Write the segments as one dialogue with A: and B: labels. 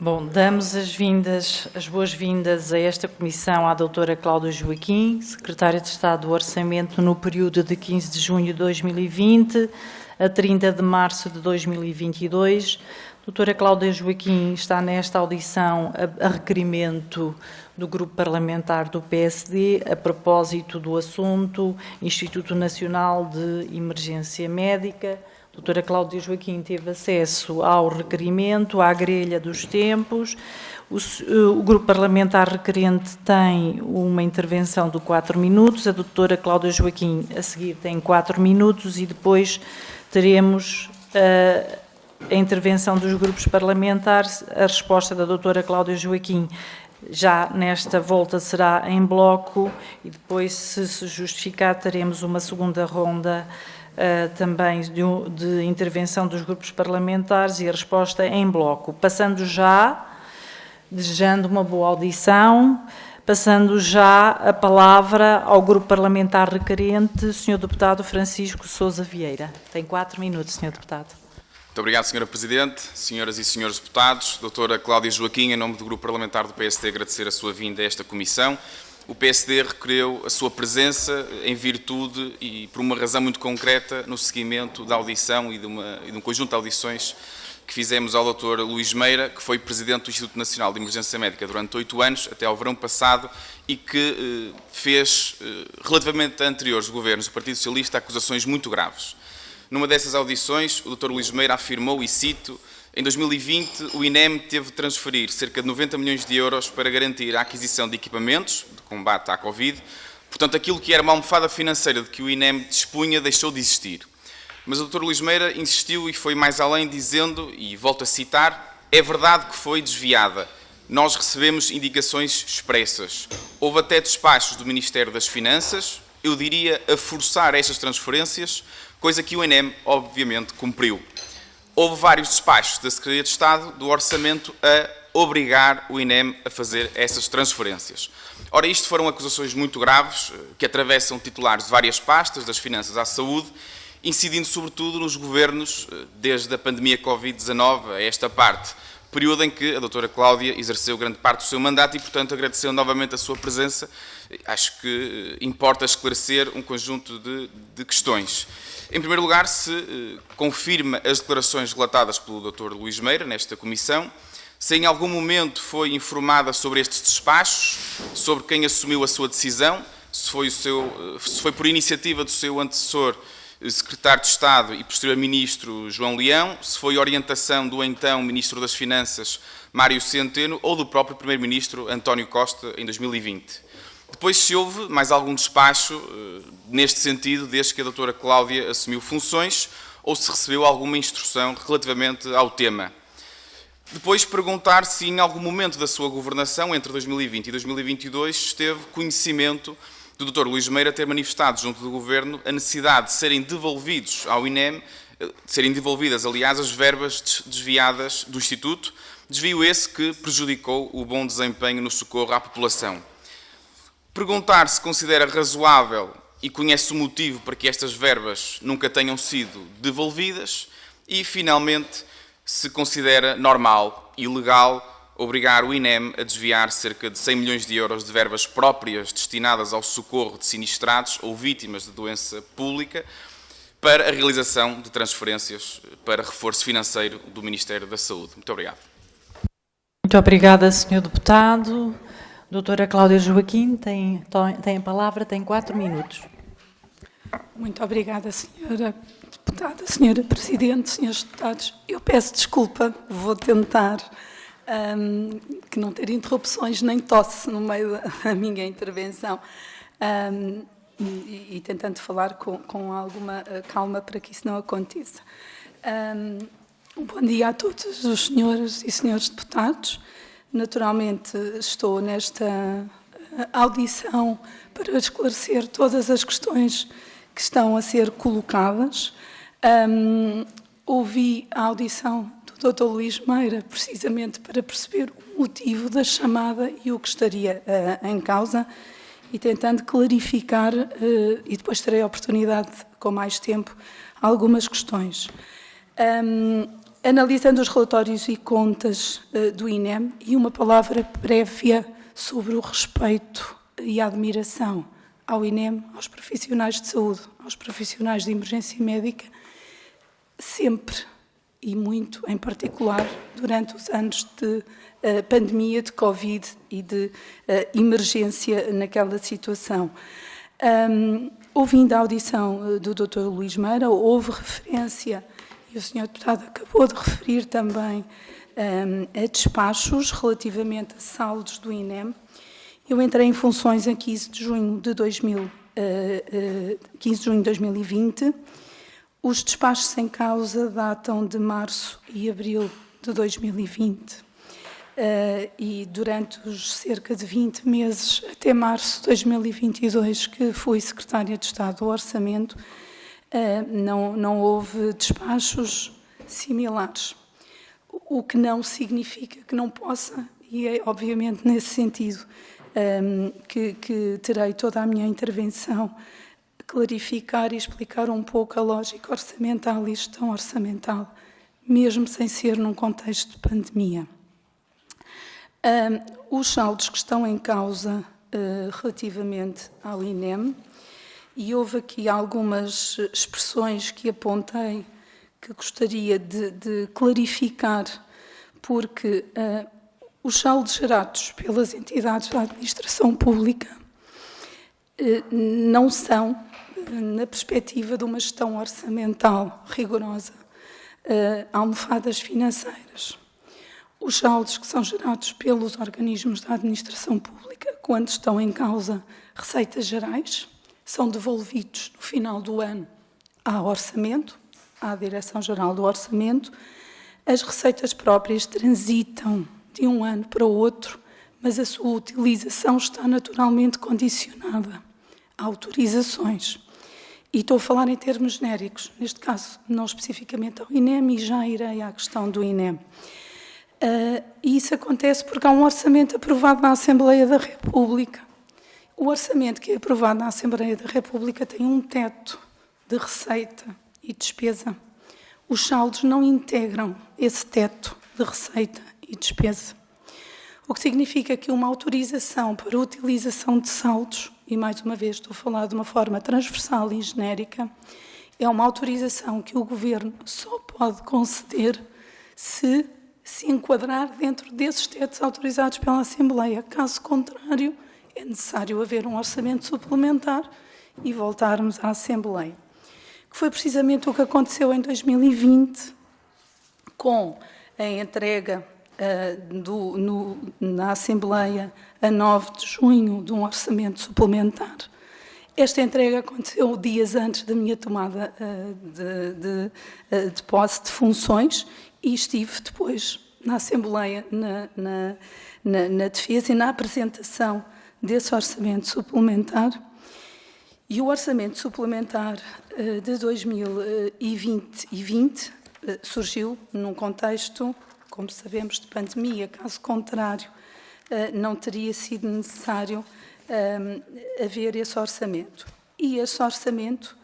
A: Bom, damos as boas-vindas a esta comissão à doutora Cláudia Joaquim, Secretária de Estado do Orçamento no período de 15 de junho de 2020 a 30 de março de 2022. Doutora Cláudia Joaquim está nesta audição a requerimento do Grupo Parlamentar do PSD a propósito do assunto Instituto Nacional de Emergência Médica. Doutora Cláudia Joaquim teve acesso ao requerimento, à grelha dos tempos. O Grupo Parlamentar requerente tem uma intervenção de 4 minutos. A doutora Cláudia Joaquim, a seguir, tem 4 minutos e depois teremos a intervenção dos grupos parlamentares. A resposta da doutora Cláudia Joaquim já nesta volta será em bloco e depois, se justificar, teremos uma segunda ronda também de intervenção dos grupos parlamentares e a resposta em bloco. Passando já, desejando uma boa audição, passando já a palavra ao grupo parlamentar requerente, Sr. Deputado Francisco Sousa Vieira. Tem 4 minutos, Sr. Deputado.
B: Muito obrigado, Sra. Presidente, senhoras e senhores deputados. Doutora Cláudia Joaquim, em nome do grupo parlamentar do PSD, agradecer a sua vinda a esta comissão. O PSD requereu a sua presença em virtude e por uma razão muito concreta no seguimento da audição e de um conjunto de audições que fizemos ao Dr. Luís Meira, que foi Presidente do Instituto Nacional de Emergência Médica durante 8 anos, até ao verão passado, e que fez, relativamente a anteriores governos do Partido Socialista, acusações muito graves. Numa dessas audições, o Dr. Luís Meira afirmou, e cito, em 2020, o INEM teve de transferir cerca de 90 milhões de euros para garantir a aquisição de equipamentos de combate à Covid. Portanto, aquilo que era uma almofada financeira de que o INEM dispunha deixou de existir. Mas o Dr. Luís Meira insistiu e foi mais além, dizendo, e volto a citar, é verdade que foi desviada. Nós recebemos indicações expressas. Houve até despachos do Ministério das Finanças, eu diria a forçar estas transferências, coisa que o INEM, obviamente, cumpriu. Houve vários despachos da Secretaria de Estado do Orçamento a obrigar o INEM a fazer essas transferências. Ora, isto foram acusações muito graves, que atravessam titulares de várias pastas, das finanças à saúde, incidindo sobretudo nos governos, desde a pandemia Covid-19 a esta parte, período em que a doutora Cláudia exerceu grande parte do seu mandato e, portanto, agradeceu novamente a sua presença. Acho que importa esclarecer um conjunto de questões. Em primeiro lugar, se confirma as declarações relatadas pelo Dr. Luís Meira nesta comissão, se em algum momento foi informada sobre estes despachos, sobre quem assumiu a sua decisão, se foi por iniciativa do seu antecessor, Secretário de Estado e posterior Ministro João Leão, se foi orientação do então Ministro das Finanças, Mário Centeno, ou do próprio Primeiro-Ministro António Costa, em 2020. Depois, se houve mais algum despacho neste sentido, desde que a doutora Cláudia assumiu funções, ou se recebeu alguma instrução relativamente ao tema. Depois, perguntar se em algum momento da sua governação, entre 2020 e 2022, teve conhecimento do Dr. Luís Meira ter manifestado junto do Governo a necessidade de serem devolvidos ao INEM, de serem devolvidas, aliás, as verbas desviadas do Instituto, desvio esse que prejudicou o bom desempenho no socorro à população. Perguntar se considera razoável e conhece o motivo para que estas verbas nunca tenham sido devolvidas e, finalmente, se considera normal e legal obrigar o INEM a desviar cerca de 100 milhões de euros de verbas próprias destinadas ao socorro de sinistrados ou vítimas de doença pública para a realização de transferências para reforço financeiro do Ministério da Saúde. Muito obrigado.
A: Muito obrigada, Sr. Deputado. Doutora Cláudia Joaquim tem a palavra, tem 4 minutos.
C: Muito obrigada, Sra. Deputada, Sra. Presidente, Srs. Deputados. Eu peço desculpa, vou tentar que não ter interrupções nem tosse no meio da minha intervenção e tentando falar com alguma calma para que isso não aconteça. Bom dia a todos os senhores e senhores deputados. Naturalmente, estou nesta audição para esclarecer todas as questões que estão a ser colocadas. Ouvi a audição do Dr. Luís Meira, precisamente para perceber o motivo da chamada e o que estaria em causa, e tentando clarificar, e depois terei a oportunidade, com mais tempo, algumas questões. Analisando os relatórios e contas do INEM, e uma palavra prévia sobre o respeito e a admiração ao INEM, aos profissionais de saúde, aos profissionais de emergência médica, sempre e muito, em particular, durante os anos de pandemia, de Covid e de emergência naquela situação. Ouvindo a audição do Dr. Luís Meira, houve referência, e o Sr. Deputado acabou de referir também, a despachos relativamente a saldos do INEM. Eu entrei em funções em 15 de junho de 2020. Os despachos em causa datam de março e abril de 2020. E durante os cerca de 20 meses, até março de 2022, que fui Secretária de Estado do Orçamento, não houve despachos similares. O que não significa que não possa, e é obviamente nesse sentido que terei toda a minha intervenção, clarificar e explicar um pouco a lógica orçamental e gestão orçamental, mesmo sem ser num contexto de pandemia. Os saldos que estão em causa relativamente ao INEM, e houve aqui algumas expressões que apontei que gostaria de clarificar, porque os saldos gerados pelas entidades da administração pública não são, na perspectiva de uma gestão orçamental rigorosa, almofadas financeiras. Os saldos que são gerados pelos organismos da administração pública, quando estão em causa receitas gerais, são devolvidos no final do ano ao orçamento, à Direção-Geral do Orçamento. As receitas próprias transitam de um ano para o outro, mas a sua utilização está naturalmente condicionada a autorizações. E estou a falar em termos genéricos, neste caso, não especificamente ao INEM, e já irei à questão do INEM. E isso acontece porque há um orçamento aprovado na Assembleia da República. O orçamento que é aprovado na Assembleia da República tem um teto de receita e despesa. Os saldos não integram esse teto de receita e despesa. O que significa que uma autorização para a utilização de saldos, e mais uma vez estou a falar de uma forma transversal e genérica, é uma autorização que o Governo só pode conceder se enquadrar dentro desses tetos autorizados pela Assembleia. Caso contrário, é necessário haver um orçamento suplementar e voltarmos à Assembleia. Que foi precisamente o que aconteceu em 2020, com a entrega na Assembleia, a 9 de junho, de um orçamento suplementar. Esta entrega aconteceu dias antes da minha tomada de posse de funções e estive depois na Assembleia, na defesa e na apresentação desse orçamento suplementar. E o orçamento suplementar de 2020 surgiu num contexto, como sabemos, de pandemia. Caso contrário, não teria sido necessário haver esse orçamento. E esse orçamento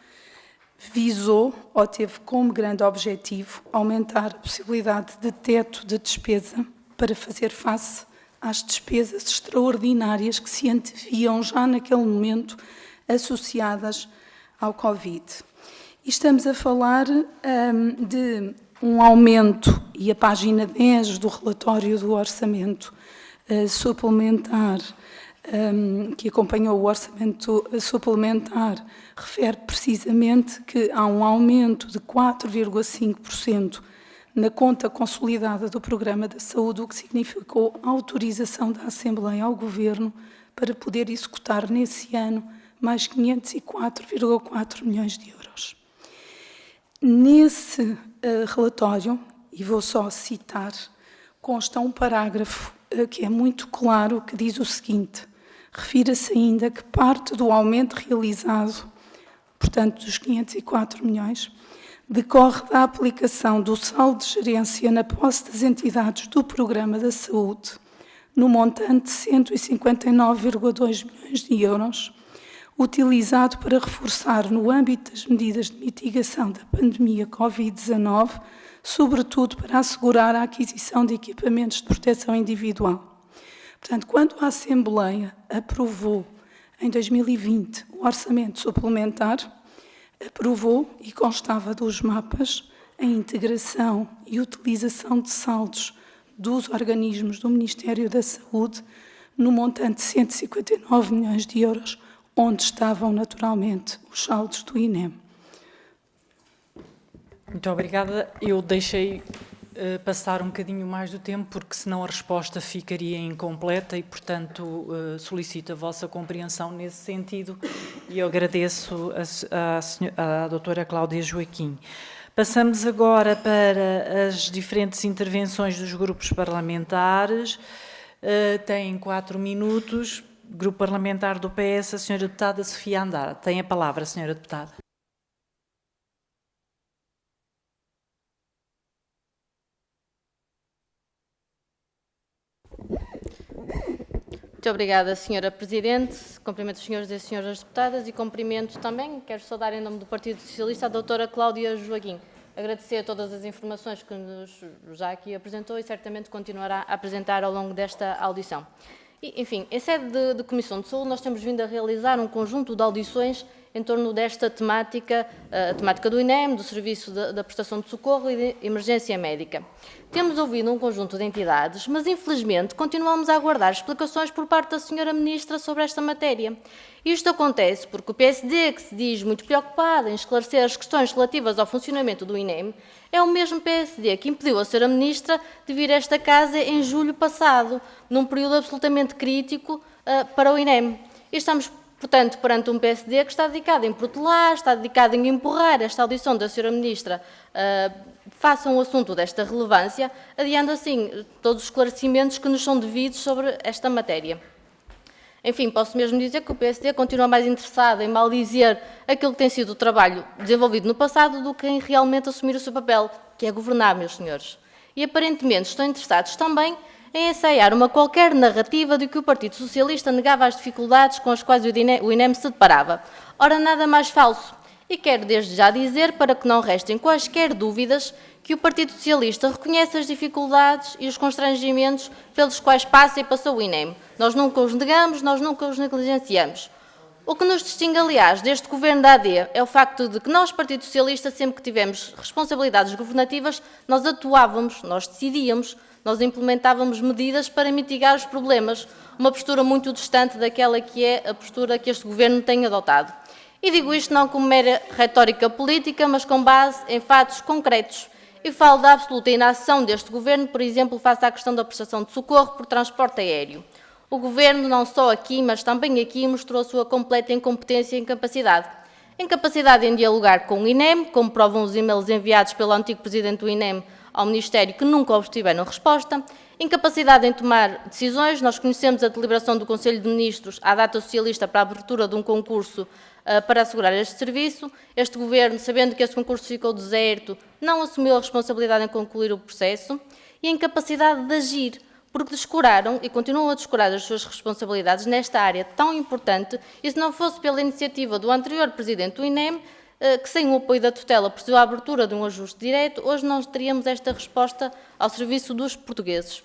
C: visou, ou teve como grande objetivo, aumentar a possibilidade de teto de despesa para fazer face às despesas extraordinárias que se anteviam já naquele momento associadas ao Covid. E estamos a falar de um aumento, e a página 10 do relatório do orçamento suplementar, que acompanhou o orçamento suplementar, refere precisamente que há um aumento de 4,5% na conta consolidada do Programa da Saúde, o que significou a autorização da Assembleia ao Governo para poder executar nesse ano mais 504,4 milhões de euros. Nesse relatório, e vou só citar, consta um parágrafo que é muito claro, que diz o seguinte: refira-se ainda que parte do aumento realizado, portanto dos 504 milhões, decorre da aplicação do saldo de gerência na posse das entidades do Programa da Saúde, no montante de 159,2 milhões de euros, utilizado para reforçar, no âmbito das medidas de mitigação da pandemia Covid-19, sobretudo para assegurar a aquisição de equipamentos de proteção individual. Portanto, quando a Assembleia aprovou em 2020 o orçamento suplementar, aprovou e constava dos mapas a integração e utilização de saldos dos organismos do Ministério da Saúde no montante de 159 milhões de euros, onde estavam naturalmente os saldos do INEM.
A: Muito obrigada. Eu deixei passar um bocadinho mais do tempo, porque senão a resposta ficaria incompleta e, portanto, solicito a vossa compreensão nesse sentido e eu agradeço à doutora Cláudia Joaquim. Passamos agora para as diferentes intervenções dos grupos parlamentares. Têm 4 minutos. Grupo Parlamentar do PS, a senhora deputada Sofia Andara. Tem a palavra, senhora deputada.
D: Muito obrigada, Sra. Presidente. Cumprimento os senhores e senhoras deputadas e cumprimento também, quero saudar em nome do Partido Socialista, a doutora Cláudia Joaquim. Agradecer a todas as informações que nos já aqui apresentou e certamente continuará a apresentar ao longo desta audição. E, enfim, em sede de Comissão de Saúde, nós temos vindo a realizar um conjunto de audições em torno desta temática, a temática do INEM, do Serviço da Prestação de Socorro e de Emergência Médica. Temos ouvido um conjunto de entidades, mas infelizmente continuamos a aguardar explicações por parte da Sra. Ministra sobre esta matéria. Isto acontece porque o PSD, que se diz muito preocupado em esclarecer as questões relativas ao funcionamento do INEM, é o mesmo PSD que impediu a Sra. Ministra de vir a esta casa em julho passado, num período absolutamente crítico para o INEM. E estamos, portanto, perante um PSD que está dedicado em protelar, está dedicado em empurrar esta audição da Sra. Ministra faça um assunto desta relevância, adiando assim todos os esclarecimentos que nos são devidos sobre esta matéria. Enfim, posso mesmo dizer que o PSD continua mais interessado em maldizer aquilo que tem sido o trabalho desenvolvido no passado do que em realmente assumir o seu papel, que é governar, meus senhores. E aparentemente estão interessados também em ensaiar uma qualquer narrativa de que o Partido Socialista negava as dificuldades com as quais o INEM se deparava. Ora, nada mais falso. E quero desde já dizer, para que não restem quaisquer dúvidas, que o Partido Socialista reconhece as dificuldades e os constrangimentos pelos quais passa e passou o INEM. Nós nunca os negamos, nós nunca os negligenciamos. O que nos distingue, aliás, deste governo da AD é o facto de que nós, Partido Socialista, sempre que tivemos responsabilidades governativas, nós atuávamos, nós decidíamos, nós implementávamos medidas para mitigar os problemas, uma postura muito distante daquela que é a postura que este governo tem adotado. E digo isto não como mera retórica política, mas com base em fatos concretos. E falo da absoluta inação deste governo, por exemplo, face à questão da prestação de socorro por transporte aéreo. O governo, não só aqui, mas também aqui, mostrou a sua completa incompetência e incapacidade. Incapacidade em dialogar com o INEM, como provam os e-mails enviados pelo antigo presidente do INEM ao Ministério, que nunca obtiveram resposta. Incapacidade em tomar decisões. Nós conhecemos a deliberação do Conselho de Ministros à data socialista para a abertura de um concurso para assegurar este serviço. Este governo, sabendo que este concurso ficou deserto, não assumiu a responsabilidade em concluir o processo. E a incapacidade de agir, porque descuraram e continuam a descurar as suas responsabilidades nesta área tão importante, e se não fosse pela iniciativa do anterior presidente do INEM, que sem o apoio da tutela procedeu à abertura de um ajuste direto, hoje não teríamos esta resposta ao serviço dos portugueses.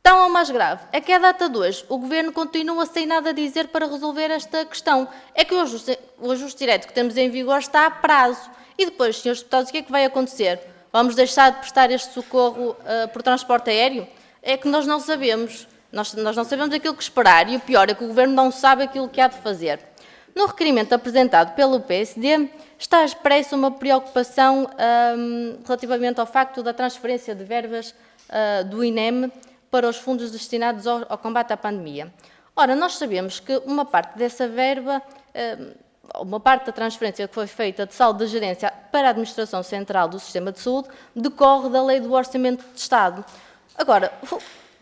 D: Tão ou mais grave é que, à data de hoje, o Governo continua sem nada a dizer para resolver esta questão. É que o ajuste direto que temos em vigor está a prazo. E depois, senhores deputados, o que é que vai acontecer? Vamos deixar de prestar este socorro por transporte aéreo? É que nós não sabemos. Nós não sabemos aquilo que esperar e o pior é que o Governo não sabe aquilo que há de fazer. No requerimento apresentado pelo PSD, está expressa uma preocupação relativamente ao facto da transferência de verbas do INEM para os fundos destinados ao combate à pandemia. Ora, nós sabemos que uma parte dessa verba, uma parte da transferência que foi feita de saldo de gerência para a Administração Central do Sistema de Saúde, decorre da Lei do Orçamento de Estado. Agora,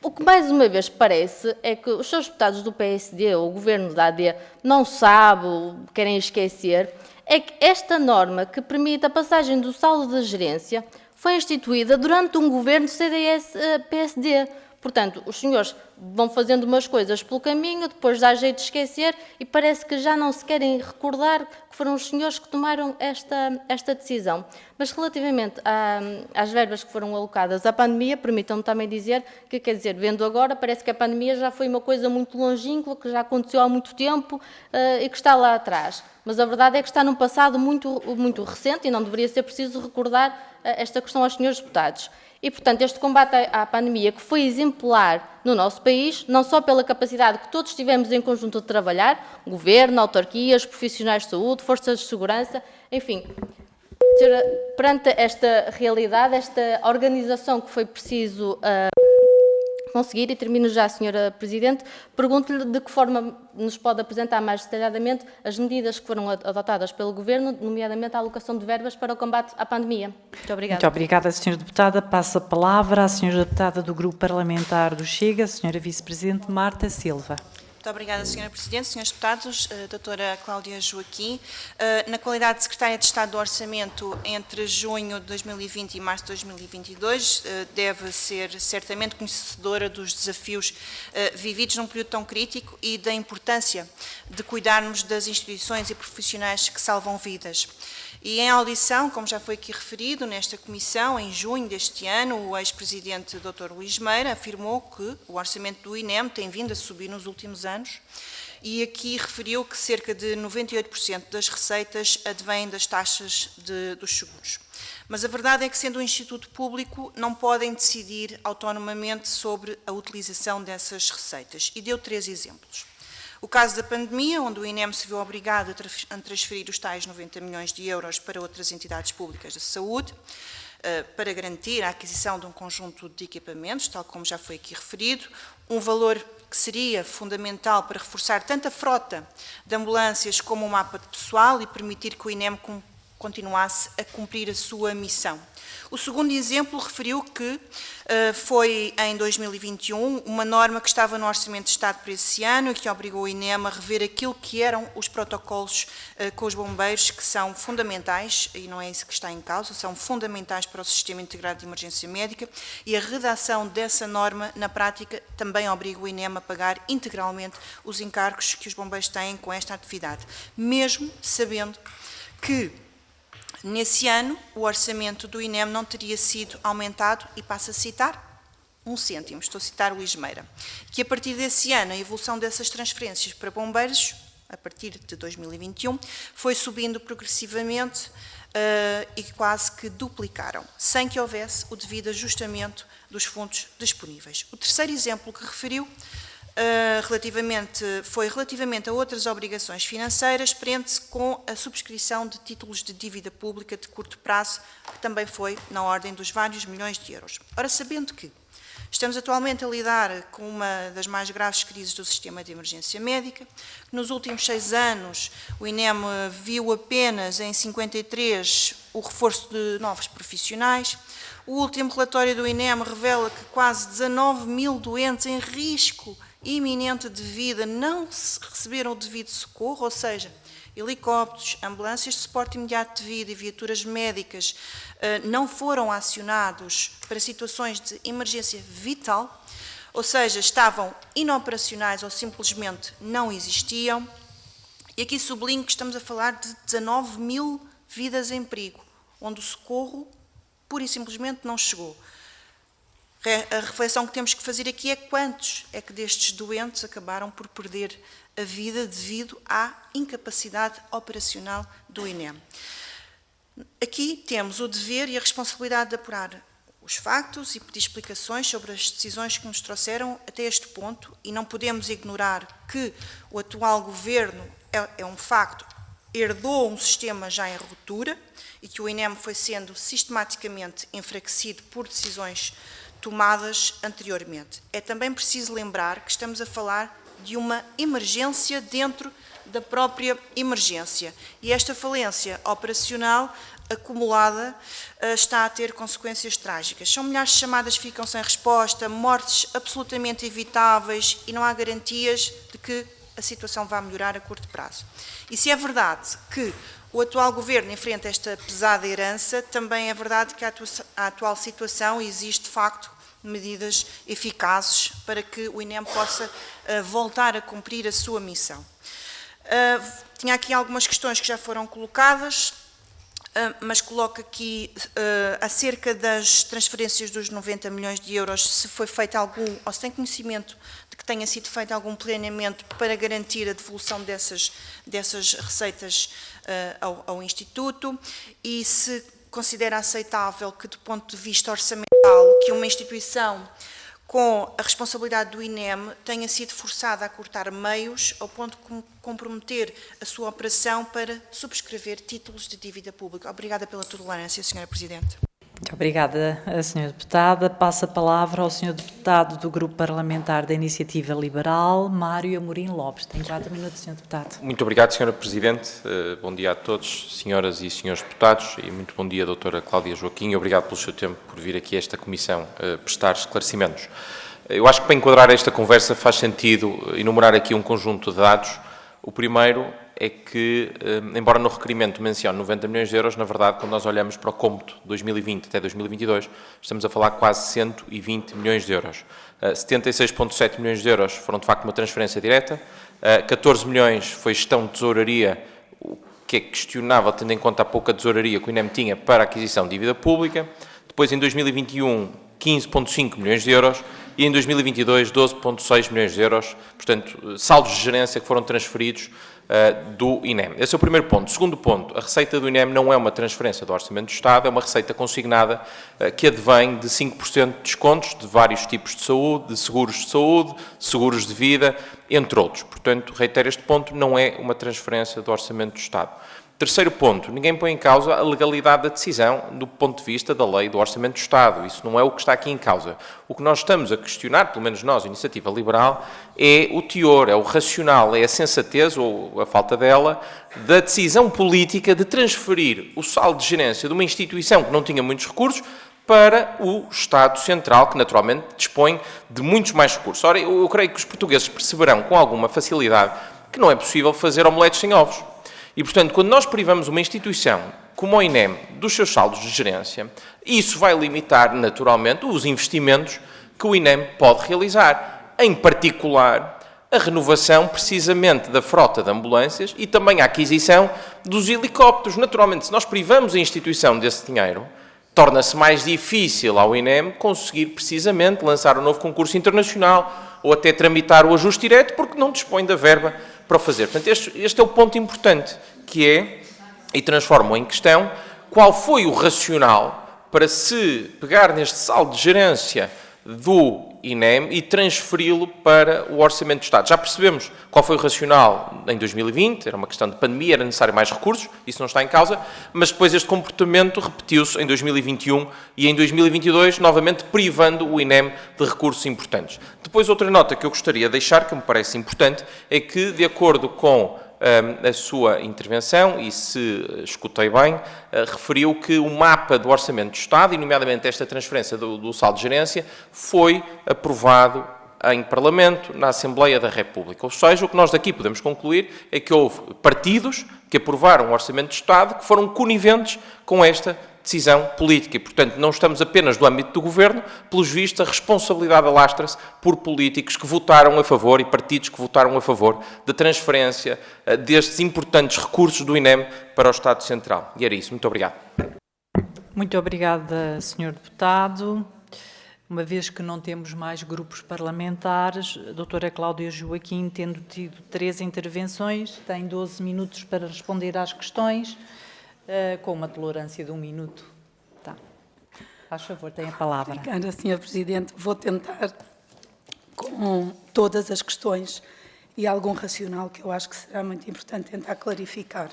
D: o que mais uma vez parece é que os seus deputados do PSD, ou o Governo da AD, não sabe ou querem esquecer, é que esta norma que permite a passagem do saldo de gerência foi instituída durante um governo CDS-PSD. Portanto, os senhores vão fazendo umas coisas pelo caminho, depois dá jeito de esquecer e parece que já não se querem recordar que foram os senhores que tomaram esta decisão. Mas relativamente às verbas que foram alocadas à pandemia, permitam-me também dizer que, quer dizer, vendo agora, parece que a pandemia já foi uma coisa muito longínqua, que já aconteceu há muito tempo e que está lá atrás. Mas a verdade é que está num passado muito recente e não deveria ser preciso recordar esta questão aos senhores deputados. E, portanto, este combate à pandemia, que foi exemplar no nosso país, não só pela capacidade que todos tivemos em conjunto de trabalhar, governo, autarquias, profissionais de saúde, forças de segurança, enfim, perante esta realidade, esta organização que foi preciso conseguir, e termino já, Sra. Presidente, pergunto-lhe de que forma nos pode apresentar mais detalhadamente as medidas que foram adotadas pelo Governo, nomeadamente a alocação de verbas para o combate à pandemia. Muito obrigada.
A: Muito obrigada, Sra. Deputada. Passo a palavra à Sra. Deputada do Grupo Parlamentar do Chega, Sra. Vice-Presidente Marta Silva.
E: Muito obrigada, Sra. Presidente, Srs. Deputados, Doutora Cláudia Joaquim. Na qualidade de Secretária de Estado do Orçamento, entre junho de 2020 e março de 2022, deve ser certamente conhecedora dos desafios vividos num período tão crítico e da importância de cuidarmos das instituições e profissionais que salvam vidas. E em audição, como já foi aqui referido, nesta comissão, em junho deste ano, o ex-presidente Dr. Luís Meira afirmou que o orçamento do INEM tem vindo a subir nos últimos anos e aqui referiu que cerca de 98% das receitas advêm das taxas dos seguros. Mas a verdade é que, sendo um instituto público, não podem decidir autonomamente sobre a utilização dessas receitas. E deu 3 exemplos. O caso da pandemia, onde o INEM se viu obrigado a transferir os tais 90 milhões de euros para outras entidades públicas de saúde, para garantir a aquisição de um conjunto de equipamentos, tal como já foi aqui referido, um valor que seria fundamental para reforçar tanto a frota de ambulâncias como o mapa de pessoal e permitir que o INEM continuasse a cumprir a sua missão. O segundo exemplo referiu que foi em 2021 uma norma que estava no Orçamento de Estado para esse ano e que obrigou o INEM a rever aquilo que eram os protocolos com os bombeiros, que são fundamentais, e não é isso que está em causa, são fundamentais para o Sistema Integrado de Emergência Médica, e a redação dessa norma, na prática, também obriga o INEM a pagar integralmente os encargos que os bombeiros têm com esta atividade, mesmo sabendo que nesse ano, o orçamento do INEM não teria sido aumentado, e passo a citar, 1 cêntimo, estou a citar Luís Meira, que a partir desse ano, a evolução dessas transferências para bombeiros, a partir de 2021, foi subindo progressivamente e quase que duplicaram, sem que houvesse o devido ajustamento dos fundos disponíveis. O terceiro exemplo que referiu foi relativamente a outras obrigações financeiras, prende-se com a subscrição de títulos de dívida pública de curto prazo, que também foi na ordem dos vários milhões de euros. Ora, sabendo que estamos atualmente a lidar com uma das mais graves crises do sistema de emergência médica, que nos últimos 6 anos o INEM viu apenas em 53 o reforço de novos profissionais, o último relatório do INEM revela que quase 19 mil doentes em risco iminente de vida não receberam o devido socorro, ou seja, helicópteros, ambulâncias de suporte imediato de vida e viaturas médicas não foram acionados para situações de emergência vital, ou seja, estavam inoperacionais ou simplesmente não existiam. E aqui sublinho que estamos a falar de 19 mil vidas em perigo, onde o socorro pura e simplesmente não chegou. A reflexão que temos que fazer aqui é quantos é que destes doentes acabaram por perder a vida devido à incapacidade operacional do INEM. Aqui temos o dever e a responsabilidade de apurar os factos e pedir explicações sobre as decisões que nos trouxeram até este ponto, e não podemos ignorar que o atual governo, é um facto, herdou um sistema já em ruptura e que o INEM foi sendo sistematicamente enfraquecido por decisões tomadas anteriormente. É também preciso lembrar que estamos a falar de uma emergência dentro da própria emergência, e esta falência operacional acumulada está a ter consequências trágicas. São milhares de chamadas que ficam sem resposta, mortes absolutamente evitáveis, e não há garantias de que a situação vai melhorar a curto prazo. E se é verdade que o atual governo enfrenta esta pesada herança, também é verdade que a atual situação existe, de facto, medidas eficazes para que o INEM possa voltar a cumprir a sua missão. Tinha aqui algumas questões que já foram colocadas, mas coloco aqui acerca das transferências dos 90 milhões de euros, se foi feito algum, ou se tem conhecimento de que tenha sido feito algum planeamento para garantir a devolução dessas receitas ao Instituto, e se considera aceitável que, do ponto de vista orçamental, que uma instituição com a responsabilidade do INEM tenha sido forçada a cortar meios ao ponto de comprometer a sua operação para subscrever títulos de dívida pública. Obrigada pela tolerância, Sra. Presidente.
A: Muito obrigada, Sra. Deputada. Passo a palavra ao Sr. Deputado do Grupo Parlamentar da Iniciativa Liberal, Mário Amorim Lopes. Tem 4 minutos, Sr. Deputado.
F: Muito obrigado, Sra. Presidente. Bom dia a todos, senhoras e senhores deputados, e muito bom dia, doutora Cláudia Joaquim. Obrigado pelo seu tempo por vir aqui a esta comissão prestar esclarecimentos. Eu acho que para enquadrar esta conversa faz sentido enumerar aqui um conjunto de dados. O primeiro é que, embora no requerimento mencione 90 milhões de euros, na verdade, quando nós olhamos para o cômputo 2020 até 2022, estamos a falar quase 120 milhões de euros. 76,7 milhões de euros foram, de facto, uma transferência direta, 14 milhões foi gestão de tesouraria, o que é questionável, tendo em conta a pouca tesouraria que o INEM tinha para a aquisição de dívida pública. Depois, em 2021, 15,5 milhões de euros e em 2022, 12,6 milhões de euros, portanto, saldos de gerência que foram transferidos do INEM. Esse é o primeiro ponto. Segundo ponto, a receita do INEM não é uma transferência do Orçamento do Estado, é uma receita consignada que advém de 5% de descontos de vários tipos de saúde, de seguros de vida, entre outros. Portanto, reitero este ponto, não é uma transferência do Orçamento do Estado. Terceiro ponto, ninguém põe em causa a legalidade da decisão do ponto de vista da lei do Orçamento do Estado. Isso não é o que está aqui em causa. O que nós estamos a questionar, pelo menos nós, a Iniciativa Liberal, é o teor, é o racional, é a sensatez, ou a falta dela, da decisão política de transferir o saldo de gerência de uma instituição que não tinha muitos recursos para o Estado Central, que naturalmente dispõe de muitos mais recursos. Ora, eu creio que os portugueses perceberão com alguma facilidade que não é possível fazer omeletes sem ovos. E, portanto, quando nós privamos uma instituição como o INEM dos seus saldos de gerência, isso vai limitar, naturalmente, os investimentos que o INEM pode realizar. Em particular, a renovação, precisamente, da frota de ambulâncias e também a aquisição dos helicópteros. Naturalmente, se nós privamos a instituição desse dinheiro, torna-se mais difícil ao INEM conseguir, precisamente, lançar um novo concurso internacional ou até tramitar o ajuste direto, porque não dispõe da verba para o fazer. Portanto, este é o ponto importante, que é, e transformo em questão, qual foi o racional para se pegar neste saldo de gerência do INEM e transferi-lo para o Orçamento do Estado. Já percebemos qual foi o racional em 2020, era uma questão de pandemia, era necessário mais recursos, isso não está em causa, mas depois este comportamento repetiu-se em 2021 e em 2022, novamente privando o INEM de recursos importantes. Depois, outra nota que eu gostaria de deixar, que me parece importante, é que, de acordo com a sua intervenção, e se escutei bem, referiu que o mapa do Orçamento do Estado, e nomeadamente esta transferência do saldo de gerência, foi aprovado em Parlamento, na Assembleia da República. Ou seja, o que nós daqui podemos concluir é que houve partidos que aprovaram o Orçamento do Estado que foram coniventes com esta decisão política e, portanto, não estamos apenas do âmbito do Governo, pelos vistos, a responsabilidade alastra-se por políticos que votaram a favor e partidos que votaram a favor da transferência destes importantes recursos do INEM para o Estado Central. E era isso. Muito obrigado.
A: Muito obrigada, Sr. Deputado. Uma vez que não temos mais grupos parlamentares, a doutora Cláudia Joaquim, tendo tido 3 intervenções, tem 12 minutos para responder às questões, com uma tolerância de 1 minuto. Tá. Faz favor, tem a palavra.
C: Obrigada, Sra. Presidente. Vou tentar, com todas as questões e algum racional que eu acho que será muito importante tentar clarificar.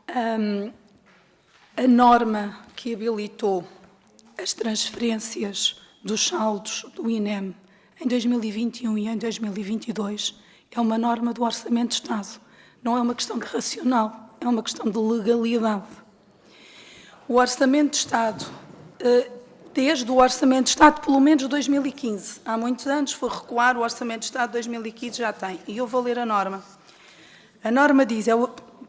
C: A norma que habilitou as transferências dos saldos do INEM em 2021 e em 2022 é uma norma do Orçamento de Estado. Não é uma questão de racional, é uma questão de legalidade. O Orçamento de Estado, desde o Orçamento de Estado, pelo menos 2015, há muitos anos foi recuar, o Orçamento de Estado de 2015 já tem. E eu vou ler a norma. A norma diz,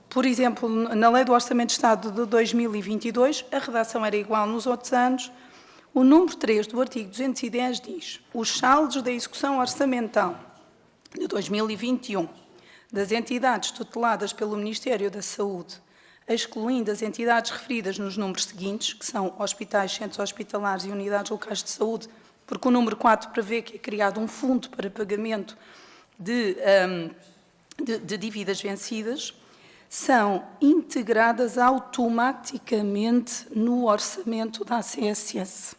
C: por exemplo, na Lei do Orçamento de Estado de 2022, a redação era igual nos outros anos, O número 3 do artigo 210 diz: os saldos da execução orçamental de 2021 das entidades tuteladas pelo Ministério da Saúde, excluindo as entidades referidas nos números seguintes, que são hospitais, centros hospitalares e unidades locais de saúde, porque o número 4 prevê que é criado um fundo para pagamento de dívidas vencidas, são integradas automaticamente no orçamento da ACSS.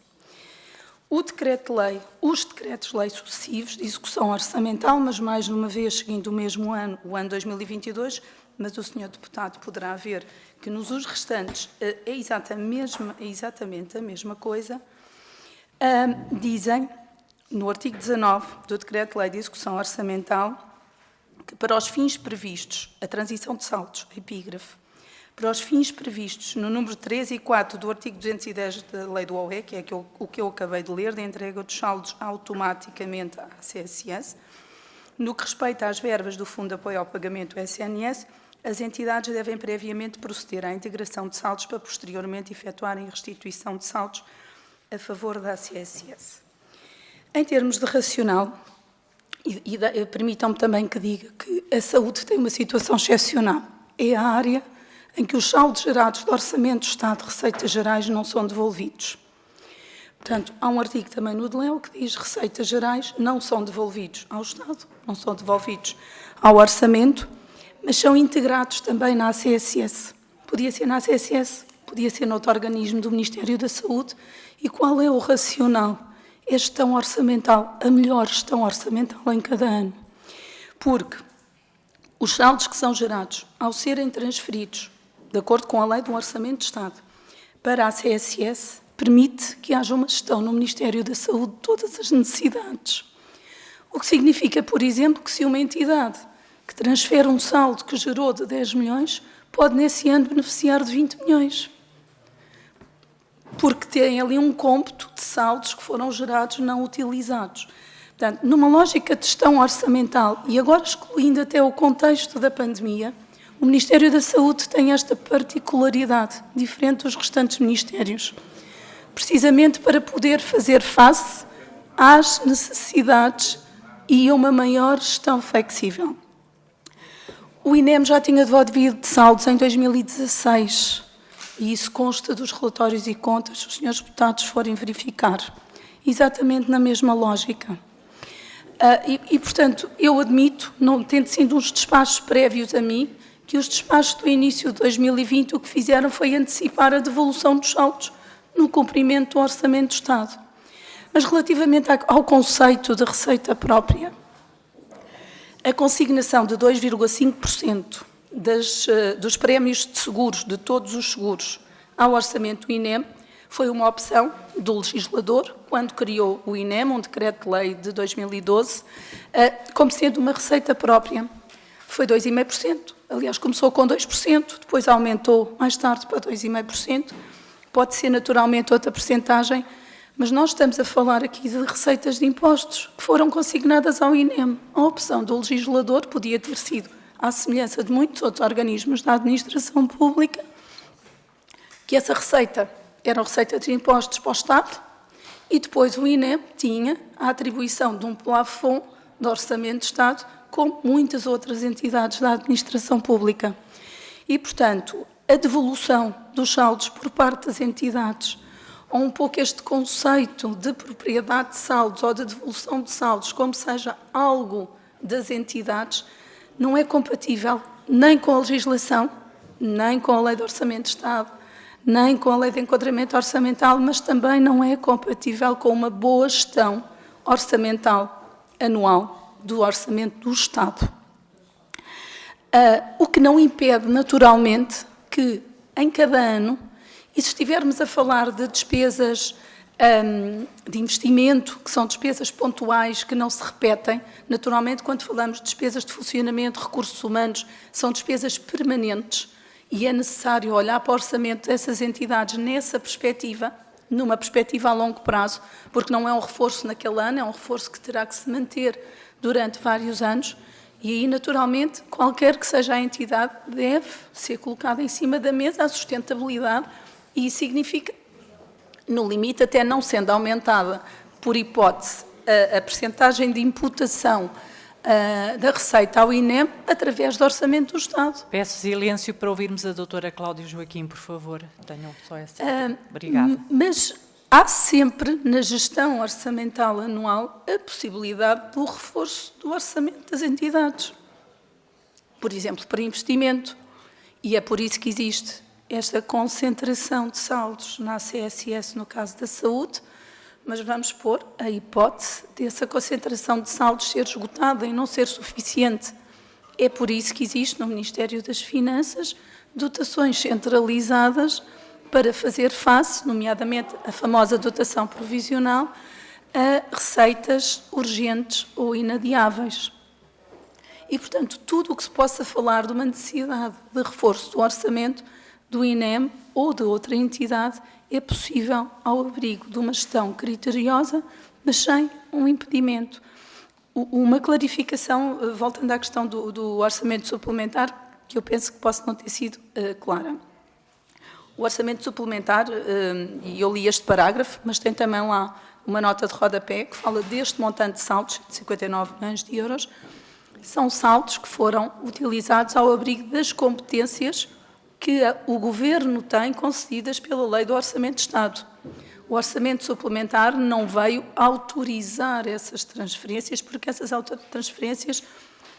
C: Os decretos-lei sucessivos de execução orçamental, mas mais uma vez seguindo o mesmo ano, o ano 2022, mas o senhor deputado poderá ver que nos os restantes é exatamente a mesma coisa, dizem, no artigo 19 do Decreto-Lei de Execução Orçamental, que para os fins previstos, a transição de saldos, epígrafe, para os fins previstos no número 3 e 4 do artigo 210 da Lei do OE, que é o que eu acabei de ler, da entrega dos saldos automaticamente à CSS, no que respeita às verbas do Fundo de Apoio ao Pagamento SNS, as entidades devem previamente proceder à integração de saldos para posteriormente efetuarem a restituição de saldos a favor da CSS. Em termos de racional, permitam-me também que diga que a saúde tem uma situação excepcional. É a área em que os saldos gerados do Orçamento do Estado, receitas gerais, não são devolvidos. Portanto, há um artigo também no DLEO que diz que receitas gerais não são devolvidos ao Estado, não são devolvidos ao Orçamento, mas são integrados também na ACSS. Podia ser na ACSS, podia ser noutro organismo do Ministério da Saúde. E qual é o racional? É a gestão orçamental, a melhor gestão orçamental em cada ano. Porque os saldos que são gerados, ao serem transferidos, de acordo com a Lei do Orçamento de Estado, para a CSS, permite que haja uma gestão no Ministério da Saúde de todas as necessidades. O que significa, por exemplo, que se uma entidade que transfere um saldo que gerou de 10 milhões, pode nesse ano beneficiar de 20 milhões. Porque tem ali um cômputo de saldos que foram gerados não utilizados. Portanto, numa lógica de gestão orçamental, e agora excluindo até o contexto da pandemia, o Ministério da Saúde tem esta particularidade, diferente dos restantes ministérios, precisamente para poder fazer face às necessidades e a uma maior gestão flexível. O INEM já tinha devolvido de saldos em 2016, e isso consta dos relatórios e contas, se os senhores deputados forem verificar, exatamente na mesma lógica. Portanto, eu admito, não tendo sido uns despachos prévios a mim, que os despachos do início de 2020 o que fizeram foi antecipar a devolução dos saldos no cumprimento do Orçamento do Estado. Mas relativamente ao conceito de receita própria, a consignação de 2,5% dos prémios de seguros, de todos os seguros, ao Orçamento do INEM, foi uma opção do legislador, quando criou o INEM, um decreto-lei de 2012, como sendo uma receita própria. Foi 2,5%, aliás, começou com 2%, depois aumentou mais tarde para 2,5%, pode ser naturalmente outra percentagem, mas nós estamos a falar aqui de receitas de impostos que foram consignadas ao INEM. A opção do legislador podia ter sido, à semelhança de muitos outros organismos da administração pública, que essa receita era a receita de impostos para o Estado e depois o INEM tinha a atribuição de um plafond de orçamento de Estado, como muitas outras entidades da administração pública. E, portanto, a devolução dos saldos por parte das entidades, ou um pouco este conceito de propriedade de saldos ou de devolução de saldos, como seja algo das entidades, não é compatível nem com a legislação, nem com a Lei de Orçamento de Estado, nem com a Lei de Enquadramento Orçamental, mas também não é compatível com uma boa gestão orçamental anual do Orçamento do Estado. O que não impede, naturalmente, que em cada ano, e se estivermos a falar de despesas de investimento, que são despesas pontuais, que não se repetem, naturalmente, quando falamos de despesas de funcionamento, recursos humanos, são despesas permanentes, e é necessário olhar para o orçamento dessas entidades nessa perspectiva, numa perspectiva a longo prazo, porque não é um reforço naquele ano, é um reforço que terá que se manter durante vários anos, e aí, naturalmente, qualquer que seja a entidade, deve ser colocada em cima da mesa a sustentabilidade, e isso significa no limite até não sendo aumentada, por hipótese, a percentagem de imputação da receita ao INEM através do Orçamento do Estado.
A: Peço silêncio para ouvirmos a doutora Cláudia Joaquim, por favor. Tenham só essa. Obrigada.
C: Mas há sempre, na gestão orçamental anual, a possibilidade do reforço do orçamento das entidades. Por exemplo, para investimento. E é por isso que existe esta concentração de saldos na ACSS, no caso da saúde, mas vamos pôr a hipótese dessa concentração de saldos ser esgotada e não ser suficiente. É por isso que existe no Ministério das Finanças dotações centralizadas para fazer face, nomeadamente a famosa dotação provisional, a receitas urgentes ou inadiáveis. E, portanto, tudo o que se possa falar de uma necessidade de reforço do orçamento do INEM ou de outra entidade é possível ao abrigo de uma gestão criteriosa, mas sem um impedimento. Uma clarificação, voltando à questão do orçamento suplementar, que eu penso que possa não ter sido clara. O orçamento suplementar, e eu li este parágrafo, mas tem também lá uma nota de rodapé que fala deste montante de saldos, de 59 milhões de euros, são saldos que foram utilizados ao abrigo das competências que o Governo tem concedidas pela Lei do Orçamento de Estado. O Orçamento Suplementar não veio autorizar essas transferências, porque essas transferências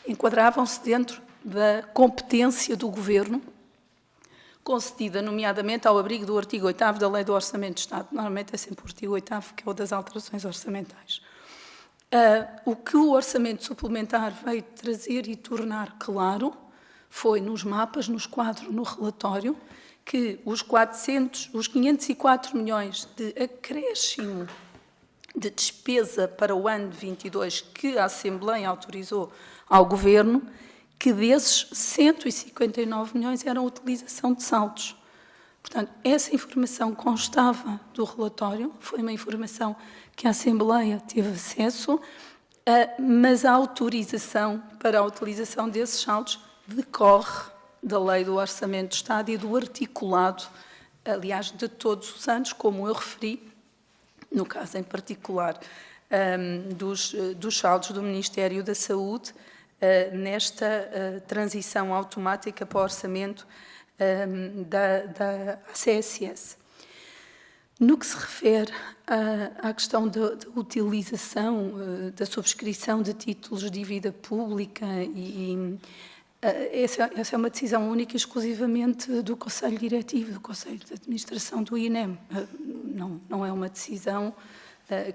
C: enquadravam-se dentro da competência do Governo, concedida nomeadamente ao abrigo do artigo 8º da Lei do Orçamento de Estado. Normalmente é sempre o artigo 8º, que é o das alterações orçamentais. O que o Orçamento Suplementar veio trazer e tornar claro foi nos mapas, nos quadros, no relatório, que os 504 milhões de acréscimo de despesa para o ano de 22 que a Assembleia autorizou ao Governo, que desses 159 milhões eram a utilização de saldos. Portanto, essa informação constava do relatório, foi uma informação que a Assembleia teve acesso, mas a autorização para a utilização desses saldos decorre da Lei do Orçamento do Estado e do articulado, aliás, de todos os anos, como eu referi, no caso em particular dos saldos do Ministério da Saúde, nesta transição automática para o orçamento da ACSS. No que se refere à questão da utilização, da subscrição de títulos de dívida pública essa é uma decisão única e exclusivamente do Conselho Diretivo, do Conselho de Administração do INEM. Não é uma decisão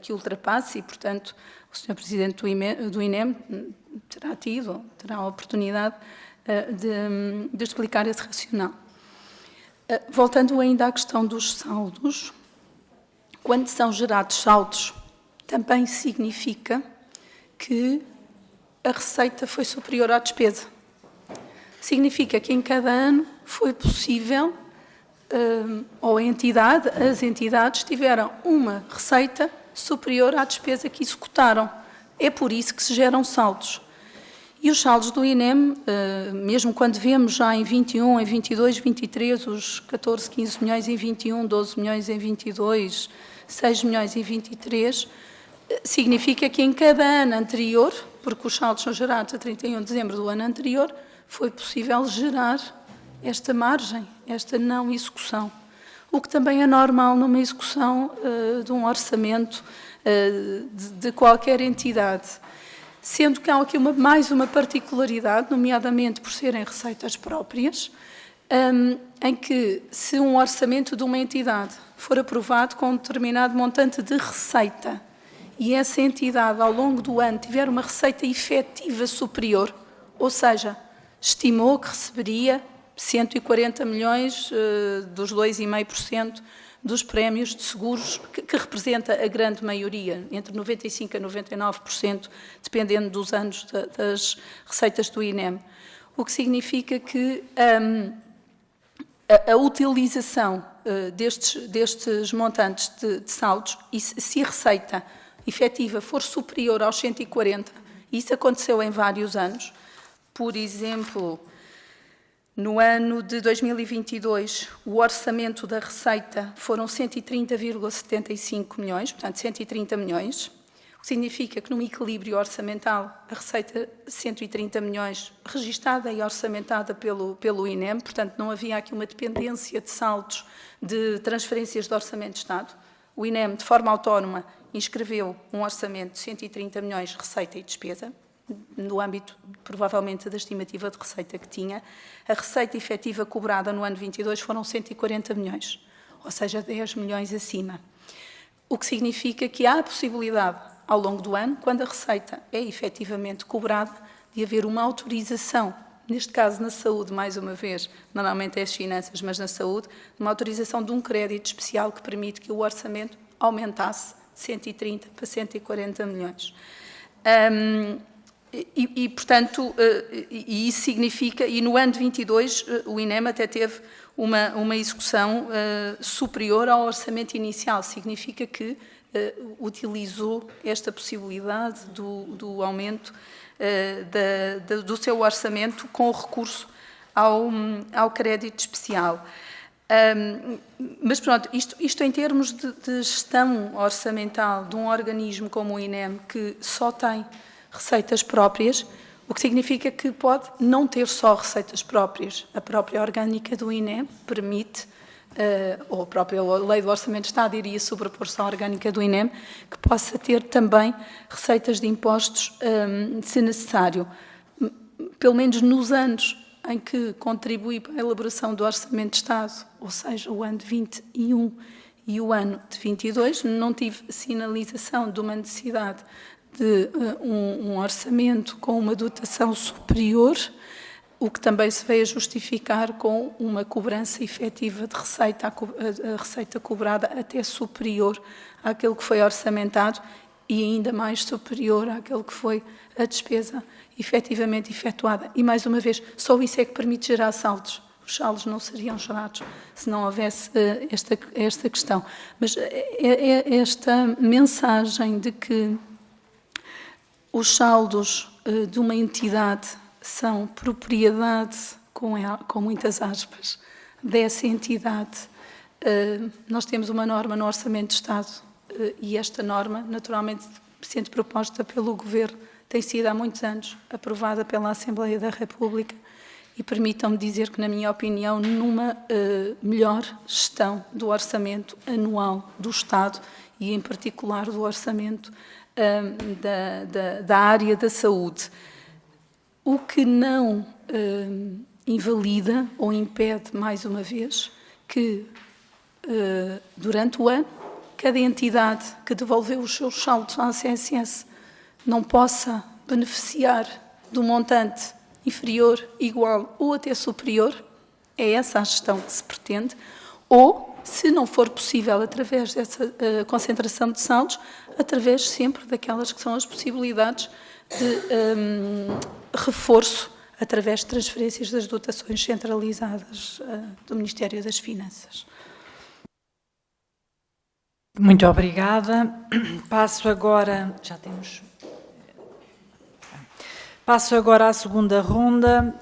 C: que ultrapasse e, portanto, o Sr. Presidente do INEM terá a oportunidade de explicar esse racional. Voltando ainda à questão dos saldos, quando são gerados saldos, também significa que a receita foi superior à despesa. Significa que em cada ano foi possível, ou as entidades tiveram uma receita superior à despesa que executaram. É por isso que se geram saldos. E os saldos do INEM, mesmo quando vemos já em 21, em 22, 23, os 14, 15 milhões em 21, 12 milhões em 22, 6 milhões em 23, significa que em cada ano anterior, porque os saldos são gerados a 31 de dezembro do ano anterior, foi possível gerar esta margem, esta não execução. O que também é normal numa execução de um orçamento de qualquer entidade. Sendo que há aqui mais uma particularidade, nomeadamente por serem receitas próprias, em que se um orçamento de uma entidade for aprovado com um determinado montante de receita e essa entidade ao longo do ano tiver uma receita efetiva superior, ou seja, estimou que receberia 140 milhões dos 2,5% dos prémios de seguros, que representa a grande maioria, entre 95% a 99%, dependendo dos anos das receitas do INEM. O que significa que a utilização destes montantes de saldos, e se a receita efetiva for superior aos 140, isso aconteceu em vários anos. Por exemplo, No ano de 2022, o orçamento da Receita foram 130,75 milhões, portanto 130 milhões, o que significa que num equilíbrio orçamental a Receita 130 milhões registada e orçamentada pelo INEM, portanto não havia aqui uma dependência de saldos de transferências de Orçamento de Estado. O INEM, de forma autónoma, inscreveu um orçamento de 130 milhões receita e despesa, no âmbito, provavelmente, da estimativa de receita que tinha. A receita efetiva cobrada no ano 22 foram 140 milhões, ou seja, 10 milhões acima. O que significa que há a possibilidade, ao longo do ano, quando a receita é efetivamente cobrada, de haver uma autorização, neste caso na saúde, mais uma vez, normalmente é as finanças, mas na saúde, uma autorização de um crédito especial que permite que o orçamento aumentasse de 130 para 140 milhões. Portanto, isso significa, e no ano de 22 o INEM até teve uma execução superior ao orçamento inicial, significa que utilizou esta possibilidade do aumento do seu orçamento com recurso ao crédito especial. Mas pronto, isto em termos de gestão orçamental de um organismo como o INEM, que só tem receitas próprias, o que significa que pode não ter só receitas próprias. A própria orgânica do INEM permite, ou a própria lei do Orçamento de Estado iria sobrepor-se à orgânica do INEM, que possa ter também receitas de impostos, se necessário. Pelo menos nos anos em que contribui para a elaboração do Orçamento de Estado, ou seja, o ano de 21 e o ano de 22, não tive sinalização de uma necessidade de um orçamento com uma dotação superior, o que também se veio a justificar com uma cobrança efetiva de receita, a receita cobrada até superior àquilo que foi orçamentado e ainda mais superior àquilo que foi a despesa efetivamente efetuada. E, mais uma vez, só isso é que permite gerar saldos. Os saldos não seriam gerados se não houvesse esta questão. Mas esta mensagem de que os saldos de uma entidade são propriedade, com muitas aspas, dessa entidade. Nós temos uma norma no Orçamento de Estado e esta norma, naturalmente, sendo proposta pelo Governo, tem sido há muitos anos aprovada pela Assembleia da República e permitam-me dizer que, na minha opinião, numa melhor gestão do orçamento anual do Estado e, em particular, do orçamento da área da saúde. O que não invalida ou impede, mais uma vez, que durante o ano cada entidade que devolveu os seus saldos à CSS não possa beneficiar de um montante inferior, igual ou até superior, é essa a gestão que se pretende, ou, se não for possível através dessa concentração de saldos, através sempre daquelas que são as possibilidades de reforço através de transferências das dotações centralizadas do Ministério das Finanças.
A: Muito obrigada. Passo agora à segunda ronda.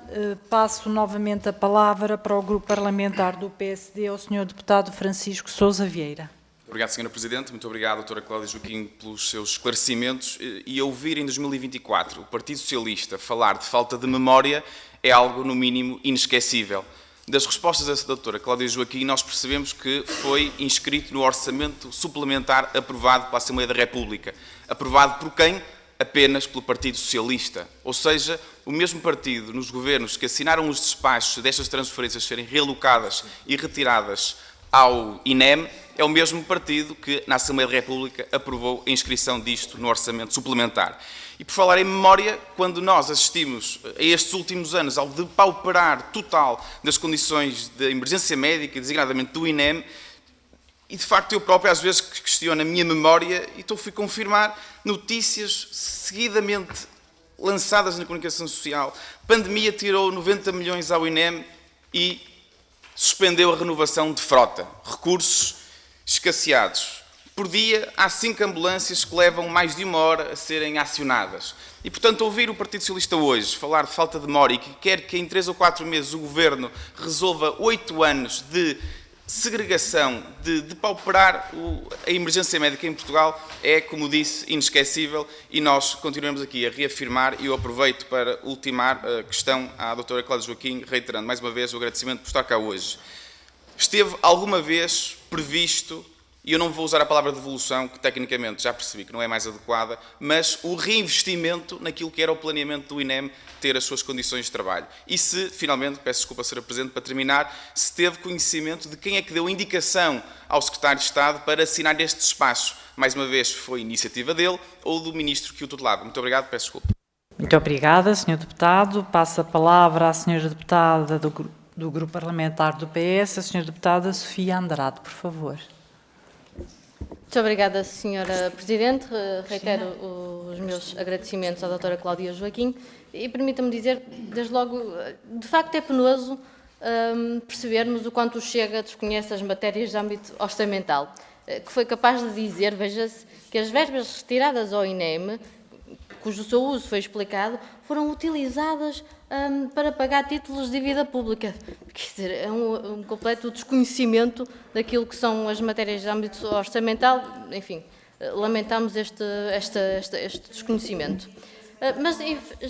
A: Passo novamente a palavra para o Grupo Parlamentar do PSD, ao Sr. Deputado Francisco Sousa Vieira.
B: Obrigado, Sra. Presidente. Muito obrigado, Dra. Cláudia Joaquim, pelos seus esclarecimentos. E ouvir em 2024 o Partido Socialista falar de falta de memória é algo, no mínimo, inesquecível. Das respostas da Dra. Cláudia Joaquim, nós percebemos que foi inscrito no orçamento suplementar aprovado pela Assembleia da República. Aprovado por quem? Apenas pelo Partido Socialista. Ou seja, o mesmo partido nos governos que assinaram os despachos destas transferências serem realocadas e retiradas ao INEM, é o mesmo partido que, na Assembleia da República, aprovou a inscrição disto no orçamento suplementar. E por falar em memória, quando nós assistimos a estes últimos anos ao depauperar total das condições de emergência médica, designadamente do INEM, e de facto eu próprio às vezes questiono a minha memória e fui confirmar notícias seguidamente lançadas na comunicação social. A pandemia tirou 90 milhões ao INEM e suspendeu a renovação de frota. Recursos escasseados. Por dia, há 5 ambulâncias que levam mais de 1 hora a serem acionadas. E, portanto, ouvir o Partido Socialista hoje falar de falta de memória e que quer que em 3 ou 4 meses o Governo resolva 8 anos de segregação, de depauperar a emergência médica em Portugal, é, como disse, inesquecível, e nós continuamos aqui a reafirmar, e eu aproveito para ultimar a questão à doutora Cláudia Joaquim, reiterando mais uma vez o agradecimento por estar cá hoje. Esteve alguma vez previsto, e eu não vou usar a palavra devolução, que tecnicamente já percebi que não é mais adequada, mas o reinvestimento naquilo que era o planeamento do INEM ter as suas condições de trabalho. E se, finalmente, peço desculpa, Sra. Presidente, para terminar, se teve conhecimento de quem é que deu indicação ao Secretário de Estado para assinar este despacho. Mais uma vez, foi iniciativa dele ou do Ministro que o tutelava. Muito obrigado, peço desculpa.
A: Muito obrigada, Sr. Deputado. Passo a palavra à Sra. Deputada do Grupo Parlamentar do PS, a Sra. Deputada Sofia Andrade, por favor.
D: Muito obrigada, Sra. Presidente. Reitero os meus agradecimentos à doutora Cláudia Joaquim e permita-me dizer, desde logo, de facto é penoso percebermos o quanto o Chega desconhece as matérias de âmbito orçamental, que foi capaz de dizer, veja-se, que as verbas retiradas ao INEM, cujo seu uso foi explicado, foram utilizadas para pagar títulos de dívida pública. Quer dizer, é um completo desconhecimento daquilo que são as matérias de âmbito orçamental. Enfim, lamentamos este desconhecimento. Mas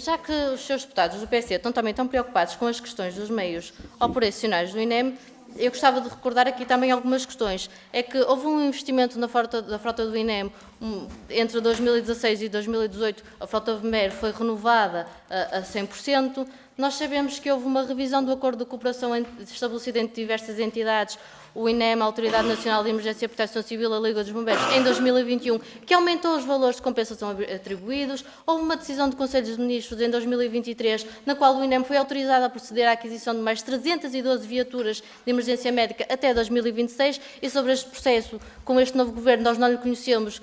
D: já que os seus deputados do PSD estão também tão preocupados com as questões dos meios operacionais do INEM, eu gostava de recordar aqui também algumas questões. É que houve um investimento da frota do INEM entre 2016 e 2018, a frota VMER foi renovada a 100%. Nós sabemos que houve uma revisão do acordo de cooperação estabelecido entre diversas entidades, o INEM, a Autoridade Nacional de Emergência e Proteção Civil, a Liga dos Bombeiros, em 2021, que aumentou os valores de compensação atribuídos. Houve uma decisão do Conselho dos Ministros em 2023, na qual o INEM foi autorizado a proceder à aquisição de mais 312 viaturas de emergência médica até 2026, e sobre este processo, com este novo Governo, nós não lhe conhecemos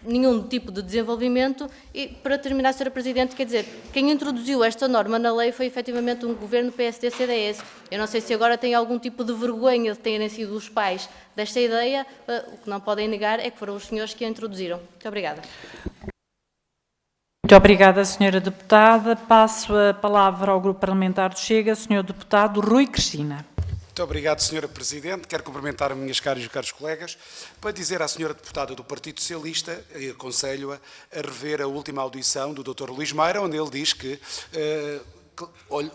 D: nenhum tipo de desenvolvimento. E, para terminar, Sra. Presidente, quer dizer, quem introduziu esta norma na lei foi efetivamente um Governo PSD-CDS. Eu não sei se agora tem algum tipo de vergonha de terem sido os pais desta ideia. O que não podem negar é que foram os senhores que a introduziram. Muito obrigada.
A: Muito obrigada, Sra. Deputada. Passo a palavra ao Grupo Parlamentar do Chega, Sr. Deputado Rui Cristina.
G: Muito obrigado, Sra. Presidente. Quero cumprimentar as minhas caras e caros colegas para dizer à Sra. Deputada do Partido Socialista, e aconselho-a a rever a última audição do Dr. Luís Meira, onde ele diz que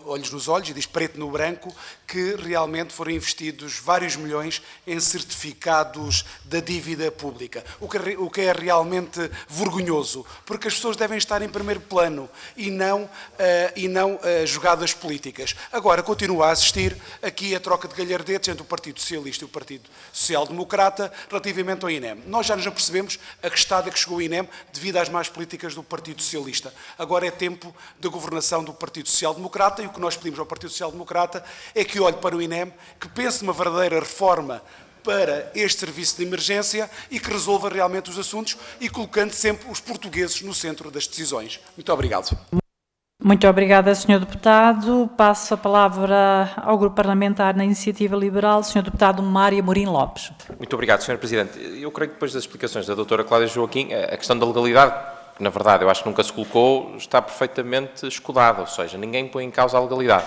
G: olhos nos olhos, e diz preto no branco, que realmente foram investidos vários milhões em certificados da dívida pública, o que é realmente vergonhoso, porque as pessoas devem estar em primeiro plano e não jogadas políticas. Agora, continuo a assistir aqui a troca de galhardetes entre o Partido Socialista e o Partido Social Democrata relativamente ao INEM. Nós já nos apercebemos a que estado é que chegou o INEM devido às más políticas do Partido Socialista. Agora é tempo da governação do Partido Social Democrata, e o que nós pedimos ao Partido Social Democrata é que olhe para o INEM, que pense numa verdadeira reforma para este serviço de emergência e que resolva realmente os assuntos, e colocando sempre os portugueses no centro das decisões. Muito obrigado.
A: Muito obrigada, Sr. Deputado. Passo a palavra ao Grupo Parlamentar na Iniciativa Liberal, Sr. Deputado Mário Amorim Lopes.
F: Muito obrigado, Sr. Presidente. Eu creio que depois das explicações da doutora Cláudia Joaquim, a questão da legalidade, na verdade, eu acho que nunca se colocou, está perfeitamente escudada, ou seja, ninguém põe em causa a legalidade.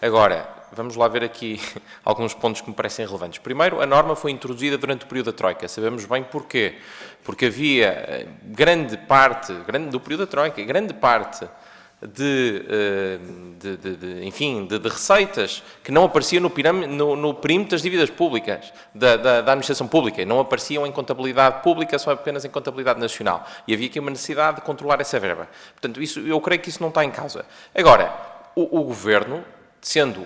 F: Agora, vamos lá ver aqui alguns pontos que me parecem relevantes. Primeiro, a norma foi introduzida durante o período da Troika. Sabemos bem porquê. Porque havia grande parte do período da Troika, grande parte de receitas que não apareciam no perímetro das dívidas públicas, da administração pública, não apareciam em contabilidade pública, só apenas em contabilidade nacional. E havia aqui uma necessidade de controlar essa verba. Portanto, eu creio que isso não está em causa. Agora, o Governo, sendo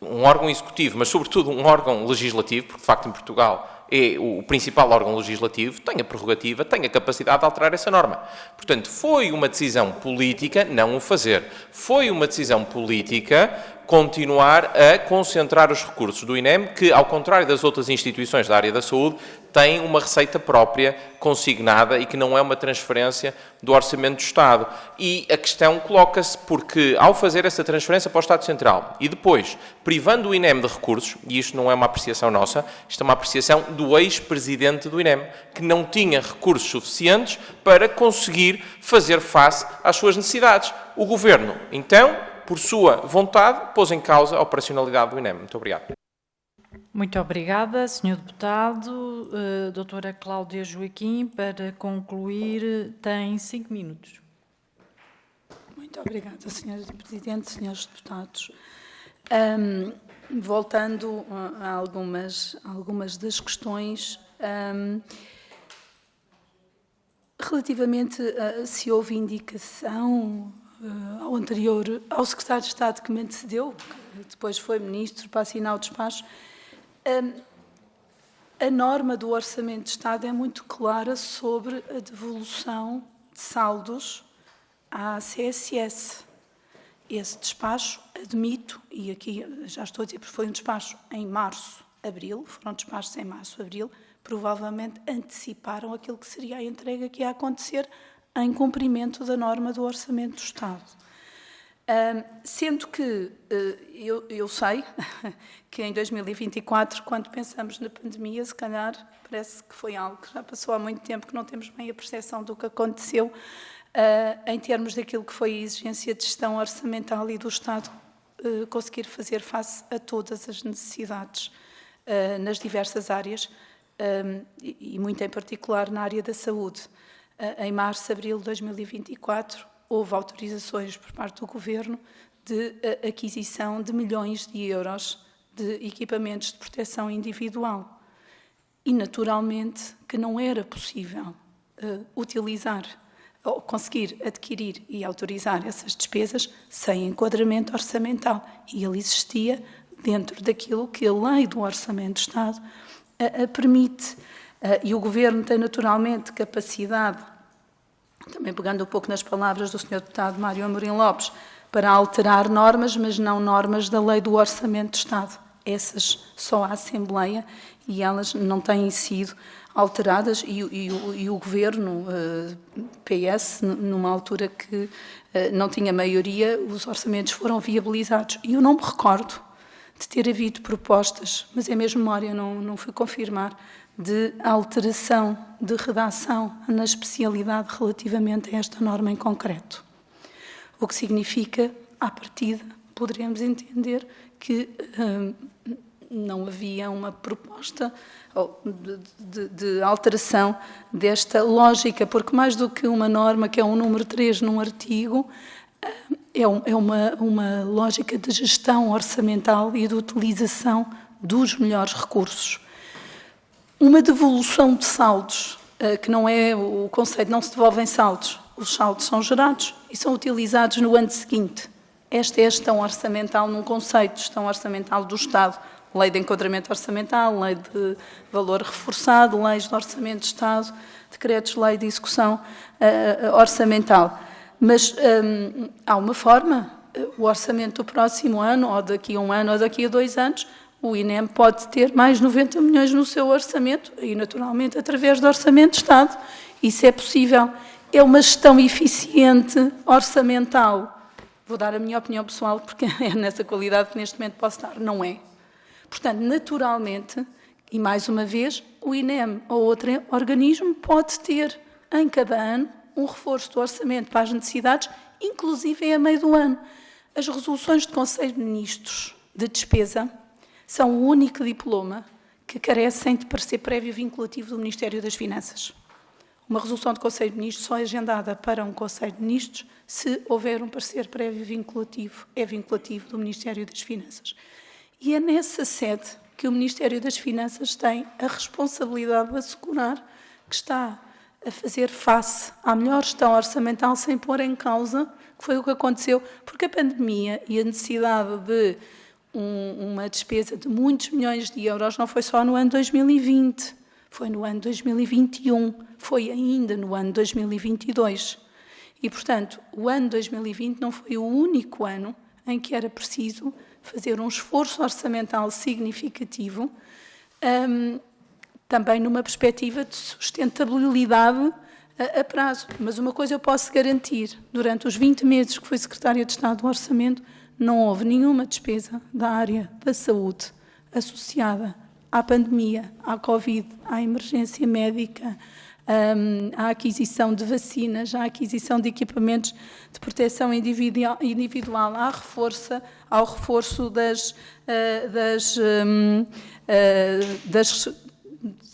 F: um órgão executivo, mas sobretudo um órgão legislativo, porque de facto em Portugal é o principal órgão legislativo, tem a prerrogativa, tem a capacidade de alterar essa norma. Portanto, foi uma decisão política não o fazer. Foi uma decisão política continuar a concentrar os recursos do INEM, que, ao contrário das outras instituições da área da saúde, tem uma receita própria consignada e que não é uma transferência do Orçamento do Estado. E a questão coloca-se porque, ao fazer essa transferência para o Estado Central e depois privando o INEM de recursos, e isto não é uma apreciação nossa, isto é uma apreciação do ex-presidente do INEM, que não tinha recursos suficientes para conseguir fazer face às suas necessidades. O Governo, então, por sua vontade, pôs em causa a operacionalidade do INEM. Muito obrigado.
A: Muito obrigada, Sr. Deputado. Doutora Cláudia Joaquim, para concluir, tem 5 minutos.
C: Muito obrigada, Sra. Presidente, Srs. Deputados. Voltando a algumas das questões, relativamente a se houve indicação ao secretário de Estado que me antecedeu, que depois foi ministro, para assinar o despacho, a norma do Orçamento de Estado é muito clara sobre a devolução de saldos à CSS. Esse despacho, admito, e aqui já estou a dizer porque foi um despacho em março, abril, foram despachos em março, abril, provavelmente anteciparam aquilo que seria a entrega que ia acontecer em cumprimento da norma do Orçamento do Estado. Sendo que eu sei que em 2024, quando pensamos na pandemia, se calhar parece que foi algo que já passou há muito tempo, que não temos bem a percepção do que aconteceu em termos daquilo que foi a exigência de gestão orçamental e do Estado conseguir fazer face a todas as necessidades nas diversas áreas e muito em particular na área da saúde. Em março, abril de 2024, houve autorizações por parte do Governo de aquisição de milhões de euros de equipamentos de proteção individual. E, naturalmente, que não era possível utilizar ou conseguir adquirir e autorizar essas despesas sem enquadramento orçamental. E ele existia dentro daquilo que a lei do Orçamento do Estado permite. E o Governo tem, naturalmente, capacidade, também pegando um pouco nas palavras do Sr. Deputado Mário Amorim Lopes, para alterar normas, mas não normas da lei do Orçamento do Estado. Essas só a Assembleia e elas não têm sido alteradas e o Governo, PS, numa altura que não tinha maioria, os orçamentos foram viabilizados. E eu não me recordo de ter havido propostas, mas é mesmo memória, não fui confirmar, de alteração de redação na especialidade relativamente a esta norma em concreto. O que significa, à partida, poderemos entender que não havia uma proposta de alteração desta lógica, porque mais do que uma norma, que é um número 3 num artigo, é uma lógica de gestão orçamental e de utilização dos melhores recursos. Uma devolução de saldos, que não é o conceito, não se devolvem saldos, os saldos são gerados e são utilizados no ano seguinte. Esta é a gestão orçamental num conceito de gestão orçamental do Estado. Lei de enquadramento orçamental, lei de valor reforçado, leis de orçamento de Estado, decretos-lei de execução orçamental. Mas há uma forma, o orçamento do próximo ano, ou daqui a um ano, ou daqui a 2 anos, o INEM pode ter mais 90 milhões no seu orçamento, e naturalmente através do Orçamento de Estado. Isso é possível. É uma gestão eficiente orçamental. Vou dar a minha opinião pessoal, porque é nessa qualidade que neste momento posso dar. Não é. Portanto, naturalmente, e mais uma vez, o INEM ou outro organismo pode ter, em cada ano, um reforço do orçamento para as necessidades, inclusive a meio do ano. As resoluções de Conselho de Ministros de despesa são o único diploma que carecem de parecer prévio vinculativo do Ministério das Finanças. Uma resolução de Conselho de Ministros só é agendada para um Conselho de Ministros se houver um parecer prévio vinculativo, é vinculativo do Ministério das Finanças. E é nessa sede que o Ministério das Finanças tem a responsabilidade de assegurar que está a fazer face à melhor gestão orçamental sem pôr em causa, que foi o que aconteceu, porque a pandemia e a necessidade de uma despesa de muitos milhões de euros não foi só no ano 2020, foi no ano 2021, foi ainda no ano 2022. E, portanto, o ano 2020 não foi o único ano em que era preciso fazer um esforço orçamental significativo, também numa perspectiva de sustentabilidade a prazo. Mas uma coisa eu posso garantir, durante os 20 meses que fui Secretária de Estado do Orçamento, não houve nenhuma despesa da área da saúde associada à pandemia, à Covid, à emergência médica, à aquisição de vacinas, à aquisição de equipamentos de proteção individual, ao reforço das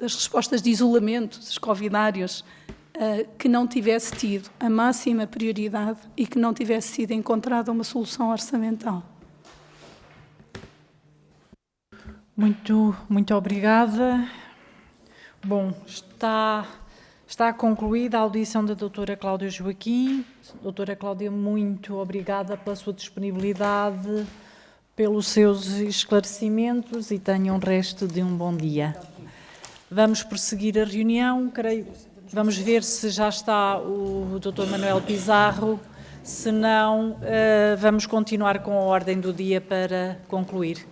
C: respostas de isolamento dos covidários, que não tivesse tido a máxima prioridade e que não tivesse sido encontrada uma solução orçamental.
A: Muito obrigada. Bom, está concluída a audição da doutora Cláudia Joaquim. Doutora Cláudia, muito obrigada pela sua disponibilidade, pelos seus esclarecimentos e tenham o resto de um bom dia. Vamos prosseguir a reunião. Vamos ver se já está o Dr. Manuel Pizarro. Se não, vamos continuar com a ordem do dia para concluir.